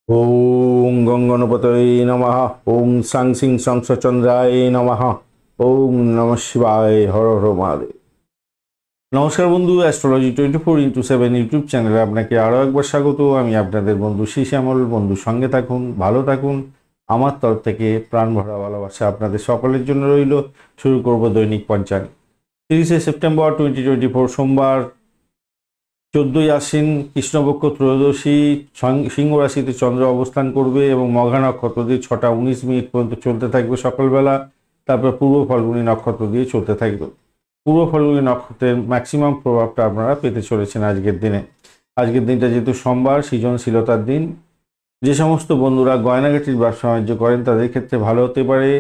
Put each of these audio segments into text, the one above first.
ওং গঙ্গণপতয়ে নমঃ। ওং সাং সিং সংসচন্দ্রায় নমঃ। ওং নমঃ শিবায়। হর হর মহাদেব। নমস্কার বন্ধু, অ্যাস্ট্রোলজি 24x7 ইউটিউব চ্যানেলে আপনাকে আরও একবার স্বাগত। আমি আপনাদের বন্ধু শ্যামল। বন্ধু সঙ্গে থাকুন, ভালো থাকুন। আমার তরফ থেকে প্রাণ ভরা ভালোবাসা আপনাদের সকলের জন্য রইল। শুরু করব দৈনিক পঞ্চাঙ্গ। 30 সেপ্টেম্বর 2024 সোমবার, 14ই আশ্বিন, কৃষ্ণপক্ষ ত্রয়োদশী। সিংহ রাশিতে চন্দ্র অবস্থান করবে এবং মঘা নক্ষত্র দিয়ে 6টা 19 মিনিট পর্যন্ত চলতে থাকবে সকালবেলা। তারপর পূর্ব ফাল্গুনী নক্ষত্র দিয়ে চলতে থাকবে। পূর্ব ফাল্গুনী নক্ষত্রের ম্যাক্সিমাম প্রভাবটা আপনারা পেতে চলেছেন আজকের দিনে। আজকের দিনটা যেহেতু সোমবার, সৃজনশীলতার দিন। যে সমস্ত বন্ধুরা গয়নাগাটির ব্যবসা বাণিজ্য করেন তাদের ক্ষেত্রে ভালো হতে পারে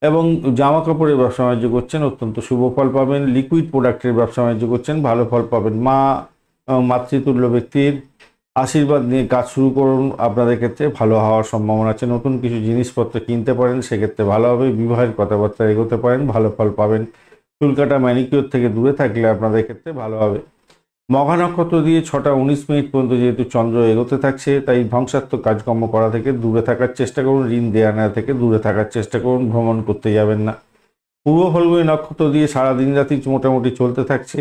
এবং জামা কাপড়ের ব্যবসা বাণিজ্য করছেন অত্যন্ত শুভ ফল পাবেন। লিকুইড প্রোডাক্টের ব্যবসা বাণিজ্য করছেন, ভালো ফল পাবেন। মাতৃতুল্য ব্যক্তির আশীর্বাদ নিয়ে কাজ শুরু করুন, আপনাদের ক্ষেত্রে ভালো হওয়ার সম্ভাবনা আছে। নতুন কিছু জিনিসপত্র কিনতে পারেন, সেক্ষেত্রে ভালো হবে। বিবাহের কথাবার্তা এগোতে পারেন, ভালো ফল পাবেন। চুলকাটা ম্যানিকিওর থেকে দূরে থাকলে আপনাদের ক্ষেত্রে ভালো হবে। মঘা নক্ষত্র দিয়ে 6টা 19 মিনিট পর্যন্ত যেহেতু চন্দ্র এগোতে থাকছে, তাই ধ্বংসাত্মক কাজকর্ম করা থেকে দূরে থাকার চেষ্টা করুন। ঋণ দেয়া নেওয়া থেকে দূরে থাকার চেষ্টা করুন, ভ্রমণ করতে যাবেন না। পূর্ব ফাল্গুনী নক্ষত্র দিয়ে সারাদিন রাতি মোটামুটি চলতে থাকছে।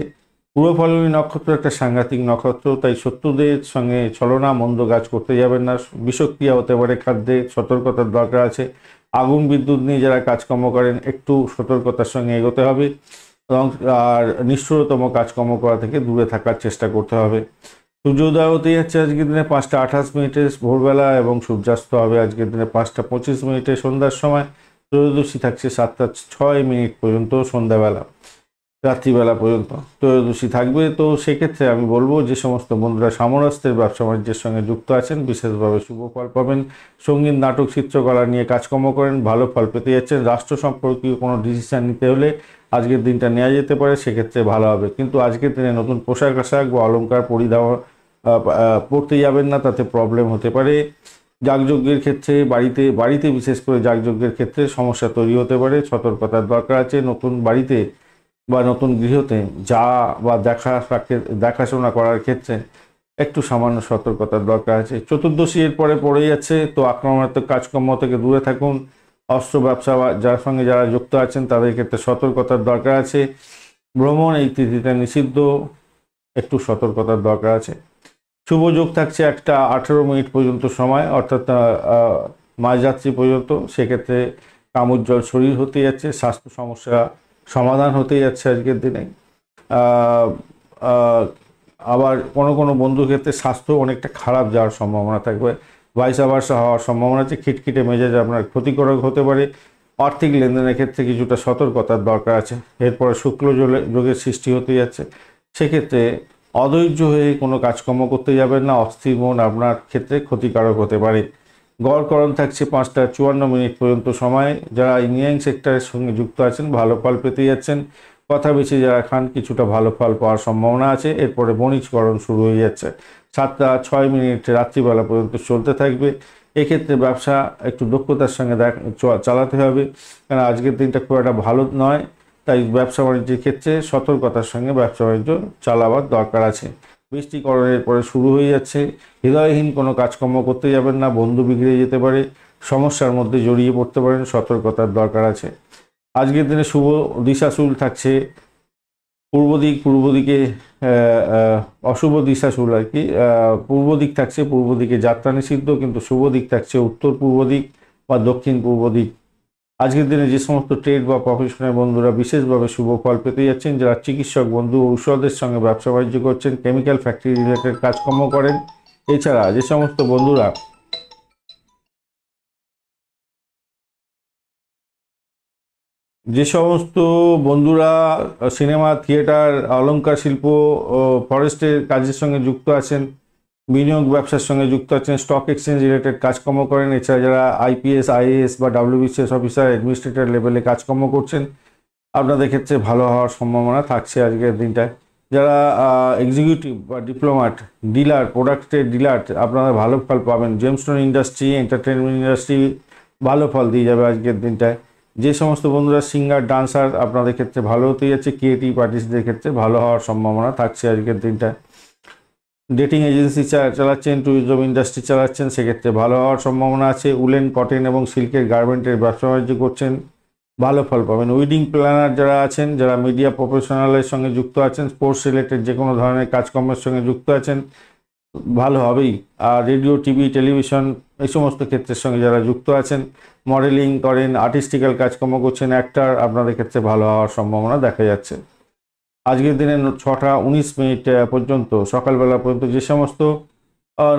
পূর্ব ফাল্গুনী নক্ষত্র একটা সাংঘাতিক নক্ষত্র, তাই শত্রুদের সঙ্গে ছলনা, মন্দ কাজ করতে যাবেন না। বিষক্রিয়া হতে পারে খাদ্যে, সতর্কতার দরকার আছে। আগুন বিদ্যুৎ নিয়ে যারা কাজকর্ম করেন একটু সতর্কতার সঙ্গে এগোতে হবে এবং আর নিষ্ঠুরতম কাজকর্ম করা থেকে দূরে থাকার চেষ্টা করতে হবে। সূর্যোদয় হতে যাচ্ছে আজকের দিনে 5টা 28 মিনিটে ভোরবেলা এবং সূর্যাস্ত হবে আজকের দিনে 5টা 25 মিনিটে সন্ধ্যার সময়। ত্রয়োদশী থাকছে 7টা 6 মিনিট পর্যন্ত সন্ধ্যাবেলা, রাত্রিবেলা পর্যন্ত ত্রয়োদশী থাকবে। তো সেক্ষেত্রে আমি বলবো যে সমস্ত বন্ধুরা সামরাস্ত্রের ব্যবসা বাণিজ্যের সঙ্গে যুক্ত আছেন বিশেষভাবে শুভ ফল পাবেন। সঙ্গীত, নাটক, চিত্রকলা নিয়ে কাজকর্ম করেন, ভালো ফল পেতে যাচ্ছেন। রাষ্ট্র সম্পর্কীয় কোনো ডিসিশন নিতে হলে আজকের দিনটা নেওয়া যেতে পারে, সেক্ষেত্রে ভালো হবে। কিন্তু আজকের দিনে নতুন পোশাক আশাক বা অলংকার পরিধান পড়তে যাবেন না, তাতে প্রবলেম হতে পারে। যাগযজ্ঞের ক্ষেত্রে বাড়িতে বিশেষ করে যাগযজ্ঞের ক্ষেত্রে সমস্যা তৈরি হতে পারে, সতর্কতার দরকার আছে। নতুন বাড়িতে বা নতুন গৃহতে যা বা দেখাশোনা করার ক্ষেত্রে একটু সামান্য সতর্কতার দরকার আছে। চতুর্দশী এর পরে পড়ে যাচ্ছে, তো আক্রমণাত্মক কাজকর্ম থেকে দূরে থাকুন। অস্ত্র ব্যবসা বা যার সঙ্গে যারা যুক্ত আছেন তাদের ক্ষেত্রে সতর্কতার দরকার আছে। ভ্রমণ এই তিথিতে নিষিদ্ধ, একটু সতর্কতার দরকার আছে। শুভ যোগ থাকছে 1টা 18 মিনিট পর্যন্ত সময়, অর্থাৎ মাঝরাত্রি পর্যন্ত। সেক্ষেত্রে কামোজ্জ্বল শরীর হতে যাচ্ছে, স্বাস্থ্য সমস্যা সমাধান হতে যাচ্ছে আজকের দিনে। আবার কোনো বন্ধুর ক্ষেত্রে স্বাস্থ্য অনেকটা খারাপ যাওয়ার সম্ভাবনা থাকবে, ভাইসা ভার্সা হওয়ার সম্ভাবনা আছে। খিটখিটে মেজাজ আপনার ক্ষতিকারক হতে পারে। আর্থিক লেনদেনের ক্ষেত্রে কিছুটা সতর্কতার দরকার আছে। এরপরে শুক্ল যোগের সৃষ্টি হতে যাচ্ছে, সেক্ষেত্রে অধৈর্য হয়ে কোনো কাজকর্ম করতে যাবেন না। অস্থির মন আপনার ক্ষেত্রে ক্ষতিকারক হতে পারে। গড়করণ থাকছে 5টা 54 মিনিট পর্যন্ত সময়। যারা ইঞ্জিনিয়ারিং সেক্টরের সঙ্গে যুক্ত আছেন ভালো ফল পেতে যাচ্ছেন। কথা বেশি যারা খান কিছুটা ভালো ফল পাওয়ার সম্ভাবনা আছে। এরপরে বণিজকরণ শুরু হয়ে যাচ্ছে, 7টা 6 মিনিট রাত্রিবেলা পর্যন্ত চলতে থাকবে। এক্ষেত্রে ব্যবসা একটু দক্ষতার সঙ্গে চালাতে হবে, কারণ আজকের দিনটা খুব একটা ভালো নয়। তাই ব্যবসা বাণিজ্যের ক্ষেত্রে সতর্কতার সঙ্গে ব্যবসা বাণিজ্য চালাবার দরকার আছে। বৃষ্টিকরণের পরে শুরু হয়ে যাচ্ছে। হৃদয়হীন কোনো কাজকর্ম করতে যাবেন না, বন্ধু বিগড়ে যেতে পারে, সমস্যার মধ্যে জড়িয়ে পড়তে পারেন, সতর্কতার দরকার আছে। আজকের দিনে শুভ দিশাশুল থাকছে পূর্ব দিকে, অশুভ দিশাশুল আর কি। পূর্ব দিক থাকছে, পূর্ব দিকে যাত্রা নিষিদ্ধ, কিন্তু শুভ দিক থাকছে উত্তর পূর্ব দিক বা দক্ষিণ পূর্ব দিক। আজকের দিনে যে সমস্ত ট্রেড বা প্রফেশনের বন্ধুরা বিশেষভাবে শুভ ফল পেতে যাচ্ছেন, যারা চিকিৎসক বন্ধু, ঔষধের সঙ্গে ব্যবসা বাণিজ্য করছেন, কেমিক্যাল ফ্যাক্টরি রিলেটেড কাজকর্ম করেন, এছাড়া যে সমস্ত বন্ধুরা সিনেমা, থিয়েটার, অলংকার শিল্প, ফরেস্টের কাজের সঙ্গে যুক্ত আছেন, বিনিয়োগ ব্যবসার সঙ্গে যুক্ত আছেন, স্টক এক্সচেঞ্জ রিলেটেড কাজকর্ম করেন, এছাড়া যারা আইপিএস, আইএএস বা WBCS অফিসার, অ্যাডমিনিস্ট্রেটর লেভেলে কাজকর্ম করছেন, আপনাদের ক্ষেত্রে ভালো হওয়ার সম্ভাবনা থাকছে আজকের দিনটায়। যারা এক্সিকিউটিভ বা ডিপ্লোম্যাট, ডিলার, প্রোডাক্টের ডিলার, আপনারা ভালো ফল পাবেন। জেমস্টোন ইন্ডাস্ট্রি, এন্টারটেনমেন্ট ইন্ডাস্ট্রি ভালো ফল দিয়ে যাবে আজকের দিনটায়। যে সমস্ত বন্ধুরা সিঙ্গার, ডান্সার, আপনাদের ক্ষেত্রে ভালো হতে যাচ্ছে। ক্রিয়েটিভ আর্টিস্টদের ক্ষেত্রে ভালো হওয়ার সম্ভাবনা থাকছে আজকের দিনটায়। ডেটিং এজেন্সি চালাচ্ছেন, ট্যুরিজম ইন্ডাস্ট্রি চালাচ্ছেন, সেক্ষেত্রে ভালো হওয়ার সম্ভাবনা আছে। উলেন, কটন এবং সিল্কের গার্মেন্টের ব্যবসা বাণিজ্য করছেন, ভালো ফল পাবেন। উইডিং প্ল্যানার যারা আছেন, যারা মিডিয়া প্রফেশনালের সঙ্গে যুক্ত আছেন, স্পোর্টস রিলেটেড যে কোনো ধরনের কাজকর্মের সঙ্গে যুক্ত আছেন, ভালো হবেই। আর রেডিও, টিভি, টেলিভিশন এই সমস্ত ক্ষেত্রের সঙ্গে যারা যুক্ত আছেন, মডেলিং করেন, আর্টিস্টিক্যাল কাজকর্ম করছেন, অ্যাক্টর, আপনাদের ক্ষেত্রে ভালো হওয়ার সম্ভাবনা দেখা যাচ্ছে। আজকের দিনে 6:19 পর্যন্ত, সকালবেলা পর্যন্ত যে সমস্ত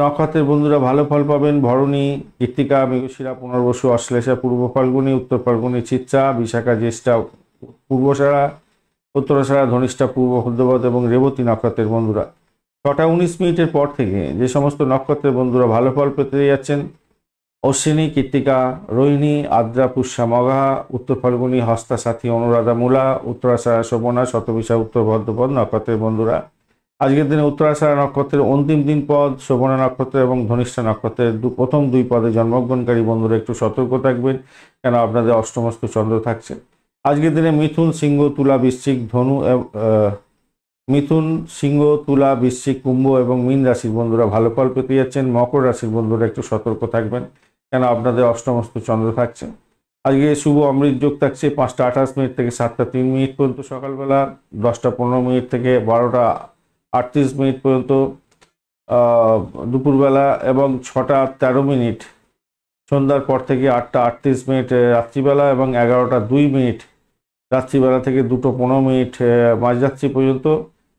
নক্ষত্রের বন্ধুরা ভালো ফল পাবেন: ভরণী, কৃত্তিকা, মৃগশিরা, পুনর্বসু, অশ্লেষা, পূর্ব ফাল্গুনী, উত্তর ফাল্গুনী, চিত্রা, বিশাখা, জ্যেষ্ঠা, পূর্বষাঢ়া, উত্তরাষাঢ়া, ধনিষ্ঠা, পূর্ব ভাদ্রপদ এবং রেবতী নক্ষত্রের বন্ধুরা 6:19 পর থেকে যে সমস্ত নক্ষত্রের বন্ধুরা ভালো ফল পেতে যাচ্ছেন: অশ্বিনী, কৃত্তিকা, রোহিণী, আদ্রা, পুষ্যা, মঘা, উত্তর ফাল্গুনী, হস্তা, সাথী, অনুরাধা, মূলা, উত্তরাষাঢ়া, শোভনা, শতবিশা, উত্তর ভাদ্রপদ নক্ষত্রের বন্ধুরা আজকের দিনে উত্তরাষাঢ়া নক্ষত্রের অন্তিম 3 পদ, শোভনা নক্ষত্র এবং ধনিষ্ঠা নক্ষত্রের প্রথম 2 পদে জন্মগ্রহণকারী বন্ধুরা একটু সতর্ক থাকবেন, কেন আপনাদের অষ্টমস্থ চন্দ্র থাকছে। আজকের দিনে মিথুন, সিংহ, তুলা, বৃশ্চিক, ধনু, মিথুন, সিংহ, তুলা, বৃশ্চিক, কুম্ভ এবং মীন রাশির বন্ধুরা ভালো ফল পেতে যাচ্ছেন। মকর রাশির বন্ধুরা একটু সতর্ক থাকবেন, কেন আপনাদের অষ্টমস্থ চন্দ্র থাকছে। আজকে শুভ অমৃত যোগ থাকছে 5:28 থেকে 7:03 পর্যন্ত সকালবেলা, 10:15 থেকে 12:38 পর্যন্ত দুপুরবেলা এবং 6:13 সন্ধ্যার পর থেকে 8:38 রাত্রিবেলা এবং 11:02 রাত্রিবেলা থেকে 2:15 মাঝরাত্রি পর্যন্ত।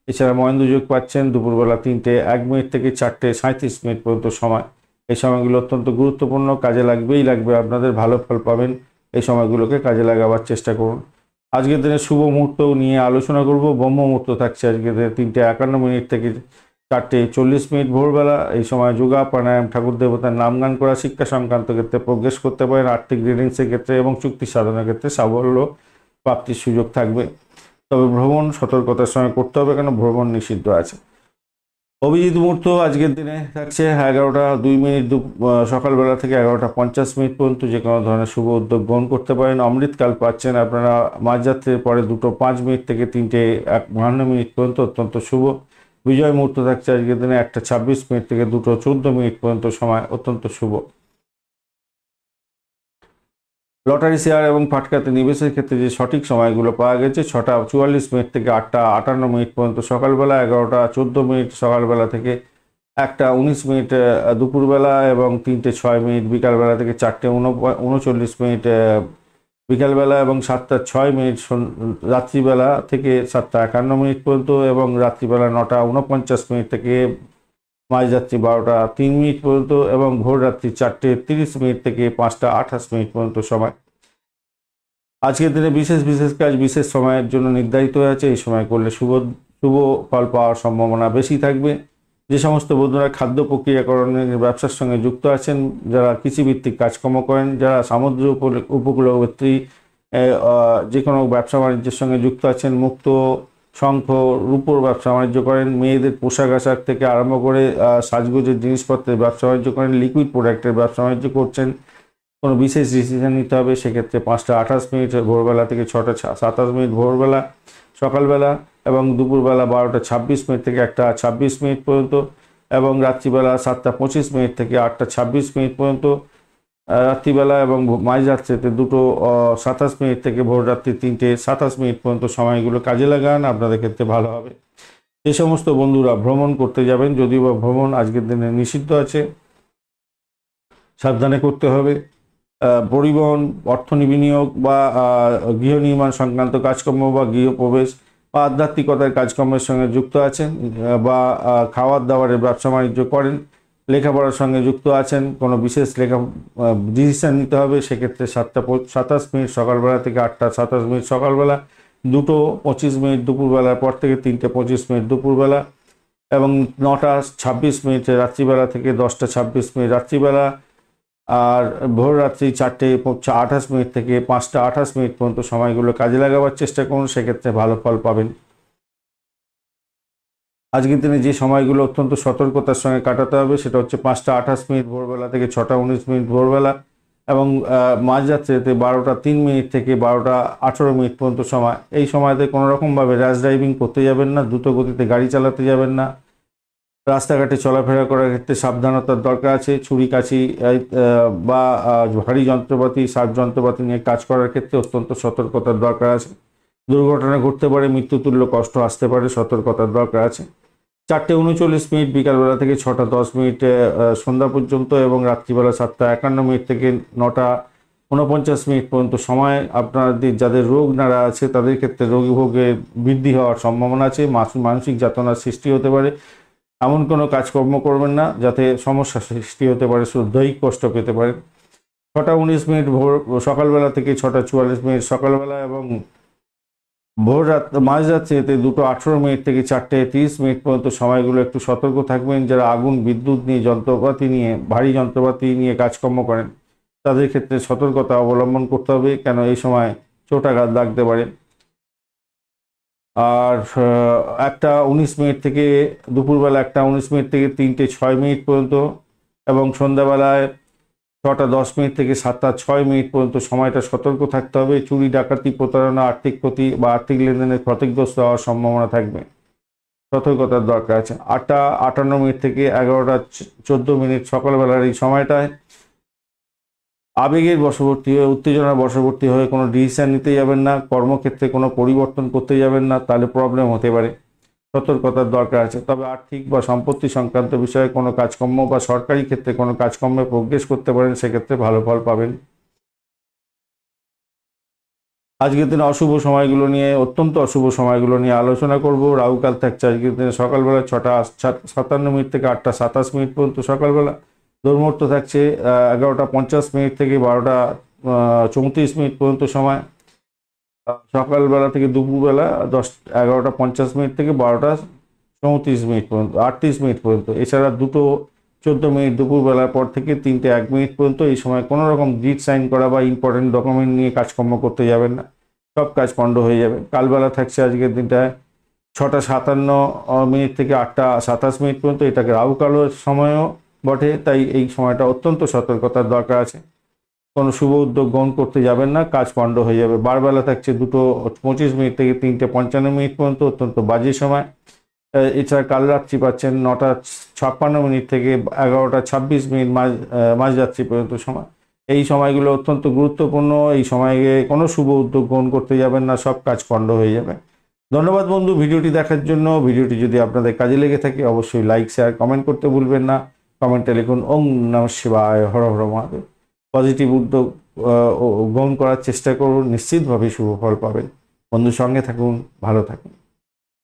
এছাড়া মহেন্দ্র যোগ পাচ্ছেন দুপুরবেলা 3:01 থেকে 4:37 পর্যন্ত সময়। এই সময়গুলো অত্যন্ত গুরুত্বপূর্ণ, কাজে লাগবে, আপনাদের ভালো ফল পাবেন। এই সময়গুলোকে কাজে লাগাবার চেষ্টা করুন। আজকের দিনে শুভ মুহূর্ত নিয়ে আলোচনা করব। ব্রহ্ম মুহূর্ত থাকছে আজকের দিনে 3:51 থেকে 4:40 ভোরবেলা। এই সময় যোগা, প্রাণায়াম, ঠাকুর দেবতার নাম গান করা, শিক্ষা সংক্রান্ত ক্ষেত্রে প্রোগ্রেস করতে পারেন, আর্থিক রিডিংসের ক্ষেত্রে এবং চুক্তি সাধনের ক্ষেত্রে সাফল্য প্রাপ্তির সুযোগ থাকবে। তবে ভ্রমণ সতর্কতার সঙ্গে করতে হবে, কেন ভ্রমণ নিষিদ্ধ আছে। অভিজিৎ মুহূর্ত আজকের দিনে থাকছে 11:02 সকালবেলা থেকে 11:50 পর্যন্ত। যে কোনো ধরনের শুভ উদ্যোগ গ্রহণ করতে পারেন। অমৃতকাল পাচ্ছেন আপনারা মাঝরাত্রির পরে 2:05 থেকে 3:52 পর্যন্ত, অত্যন্ত শুভ। বিজয় মুহূর্ত থাকছে আজকের দিনে 1:26 থেকে 2:14 পর্যন্ত সময়, অত্যন্ত শুভ। লটারি, শেয়ার এবং ফাটকাতে নিবেশের ক্ষেত্রে যে সঠিক সময়গুলো পাওয়া গেছে: 6:44 থেকে 8:58 পর্যন্ত সকালবেলা, 11:14 সকালবেলা থেকে 1:19 দুপুরবেলা এবং 3:06 বিকালবেলা থেকে 4:39 বিকালবেলা এবং 7:06 রাত্রিবেলা থেকে 7:51 পর্যন্ত এবং রাত্রিবেলা 9:49 থেকে মাঝরাত্রি 12:03 পর্যন্ত এবং ভোর রাত্রি 4:30 থেকে 5:28 পর্যন্ত সময়। আজকের দিনে বিশেষ কাজ বিশেষ সময়ের জন্য নির্ধারিত হয়েছে। এই সময় করলে শুভ ফল পাওয়ার সম্ভাবনা বেশি থাকবে। যে সমস্ত বন্ধুরা খাদ্য প্রক্রিয়াকরণের ব্যবসার সঙ্গে যুক্ত আছেন, যারা কৃষিভিত্তিক কাজকর্ম করেন, যারা সমুদ্র উপকূলবর্তী যে কোনো ব্যবসা বাণিজ্যের সঙ্গে যুক্ত আছেন, মুক্ত, শঙ্খ, রূপোর ব্যবসা বাণিজ্য করেন, মেয়েদের পোশাক আশাক থেকে আরম্ভ করে সাজগোজের জিনিসপত্রের ব্যবসা বাণিজ্য করেন, লিকুইড প্রোডাক্টের ব্যবসা বাণিজ্য করছেন, কোনো বিশেষ ডিসিশন নিতে হবে, সেক্ষেত্রে 5:28 ভোরবেলা থেকে 6:27 ভোরবেলা সকালবেলা এবং দুপুরবেলা 12:26 থেকে 1:26 পর্যন্ত এবং রাত্রিবেলা 7:25 থেকে 8:26 পর্যন্ত রাত্রিবেলা এবং মাঝরাত্রিতে 2:27 থেকে ভোর রাত্রি 3:27 পর্যন্ত সময়গুলো কাজে লাগান, আপনাদের ক্ষেত্রে ভালো হবে। যে সমস্ত বন্ধুরা ভ্রমণ করতে যাবেন, যদিও বা ভ্রমণ আজকের দিনে নিষিদ্ধ আছে, সাবধানে করতে হবে। পরিবহন, অর্থ বিনিয়োগ বা গৃহ নির্মাণ সংক্রান্ত কাজকর্ম বা গৃহপ্রবেশ বা আধ্যাত্মিকতার কাজকর্মের সঙ্গে যুক্ত আছেন বা খাওয়ার দাওয়ারের ব্যবসা বাণিজ্য করেন, লেখাপড়ার সঙ্গে যুক্ত আছেন, কোনো বিশেষ ডিসিশন নিতে হবে, সেক্ষেত্রে 7:27 সকালবেলা থেকে 8:27 সকালবেলা, 2:25 দুপুরবেলার পর থেকে 3:25 দুপুরবেলা এবং 9:26 রাত্রিবেলা থেকে 10:26 রাত্রিবেলা আর ভোর রাত্রি 4:28 থেকে 5:28 পর্যন্ত সময়গুলো কাজে লাগাবার চেষ্টা করুন, সেক্ষেত্রে ভালো ফল পাবেন। আজকের দিনে যে সময়গুলো অত্যন্ত সতর্কতার সঙ্গে কাটাতে হবে সেটা হচ্ছে 5:28 ভোরবেলা থেকে 6:19 ভোরবেলা এবং মাঝরাত্রিতে 12:03 থেকে 12:18 পর্যন্ত সময়। এই সময়তে কোনো রকমভাবে র্যাশ ড্রাইভিং করতে যাবেন না, দ্রুত গতিতে গাড়ি চালাতে যাবেন না, রাস্তাঘাটে চলাফেরা করার ক্ষেত্রে সাবধানতার দরকার আছে। ছুরি কাঁচি বা ভারী যন্ত্রপাতি শার্প যন্ত্রপাতি নিয়ে কাজ করার ক্ষেত্রে অত্যন্ত সতর্কতার দরকার আছে। দুর্ঘটনা ঘটতে পারে, মৃত্যুতুল্য কষ্ট আসতে পারে, সতর্কতার দরকার আছে। 4:39 বিকালবেলা থেকে 6:10 সন্ধ্যা পর্যন্ত এবং রাত্রিবেলা 7:51 থেকে 9:49 পর্যন্ত সময় আপনাদের যাদের রোগ নাড়া আছে তাদের ক্ষেত্রে রোগী ভোগের বৃদ্ধি হওয়ার সম্ভাবনা আছে। মানসিক যাতনার সৃষ্টি হতে পারে। এমন কোনো কাজকর্ম করবেন না যাতে সমস্যা সৃষ্টি হতে পারে, দৈহিক কষ্ট পেতে পারে। 6:19 ভোর সকালবেলা থেকে 6:44 সকালবেলা এবং ভোর রাত মাঝরাত্রিতে 2:18 থেকে 4:30 পর্যন্ত সময়গুলো একটু সতর্ক থাকবেন। যারা আগুন বিদ্যুৎ নিয়ে যন্ত্রপাতি নিয়ে ভারী যন্ত্রপাতি নিয়ে কাজকর্ম করেন তাদের ক্ষেত্রে সতর্কতা অবলম্বন করতে হবে, কেন এই সময় চোটাঘাত লাগতে পারে। আর 1:19 থেকে দুপুরবেলা 1:19 থেকে 3:06 পর্যন্ত এবং সন্ধ্যাবেলায় 6:10 থেকে 7:06 পর্যন্ত সময়টা সতর্ক থাকতে হবে। চুরি ডাকাতি প্রতারণা আর্থিক ক্ষতি বা আর্থিক লেনদেনের ক্ষতিগ্রস্ত হওয়ার সম্ভাবনা থাকবে, সতর্কতার দরকার আছে। 8:58 থেকে 11:14 সকালবেলার এই সময়টায় আবেগের বশবর্তী হয়ে উত্তেজনার বশবর্তী হয়ে কোনো ডিসিশন নিতে যাবেন না, কর্মক্ষেত্রে কোনো পরিবর্তন করতে যাবেন না, তাহলে প্রবলেম হতে পারে, সতর্কতার দরকার আছে। তবে আর্থিক বা সম্পত্তি সংক্রান্ত বিষয়ে কোনো কাজকর্ম বা সরকারি ক্ষেত্রে কোনো কাজকর্মে প্রোগ্রেস করতে পারেন, সেক্ষেত্রে ভালো ফল পাবেন। আজকের দিনে অশুভ সময়গুলো নিয়ে অত্যন্ত অশুভ সময়গুলো নিয়ে আলোচনা করব। রাহুকাল থাকছে আজকের দিনে সকালবেলা 6:57 থেকে 8:27 পর্যন্ত সকালবেলা। দুর্মুহূর্ত থাকছে 11:50 থেকে 12:34 পর্যন্ত সময়। সকালবেলা থেকে দুপুরবেলা 11:50 থেকে 12:34 পর্যন্ত 38 পর্যন্ত। এছাড়া 2:14 দুপুরবেলার পর থেকে 3:01 পর্যন্ত এই সময় কোনো রকম ডিড সাইন করা বা ইম্পর্টেন্ট ডকুমেন্ট নিয়ে কাজকর্ম করতে যাবেন না, সব কাজ পণ্ড হয়ে যাবে। কালবেলা থাকছে আজকের দিনটায় 6:57 থেকে 8:27 পর্যন্ত। এটাকে রাহুকালের সময়ও বটে, তাই এই সময়টা অত্যন্ত সতর্কতার দরকার আছে। কোনো শুভ উদ্যোগ গ্রহণ করতে যাবেন না, কাজ পণ্ড হয়ে যাবে। বারবেলা থাকছে 2:25 থেকে 3:55 পর্যন্ত, অত্যন্ত বাজে সময়। এছাড়া কাল রাত্রি পাচ্ছেন 9:56 থেকে 11:26 মাঝরাত্রি পর্যন্ত সময়। এই সময়গুলো অত্যন্ত গুরুত্বপূর্ণ। এই সময়ে কোনো শুভ উদ্যোগ গ্রহণ করতে যাবেন না, সব কাজ পণ্ড হয়ে যাবে। ধন্যবাদ বন্ধু ভিডিওটি দেখার জন্য। ভিডিওটি যদি আপনাদের কাজে লেগে থাকে অবশ্যই লাইক শেয়ার কমেন্ট করতে ভুলবেন না। কমেন্টে লিখুন ওম নমঃ শিবায়, হর হর মহাদেব। পজিটিভ উদ্যোগ গ্রহণ করার চেষ্টা করুন, নিশ্চিতভাবে শুভ ফল পাবেন। বন্ধুর সঙ্গে থাকুন, ভালো থাকুন।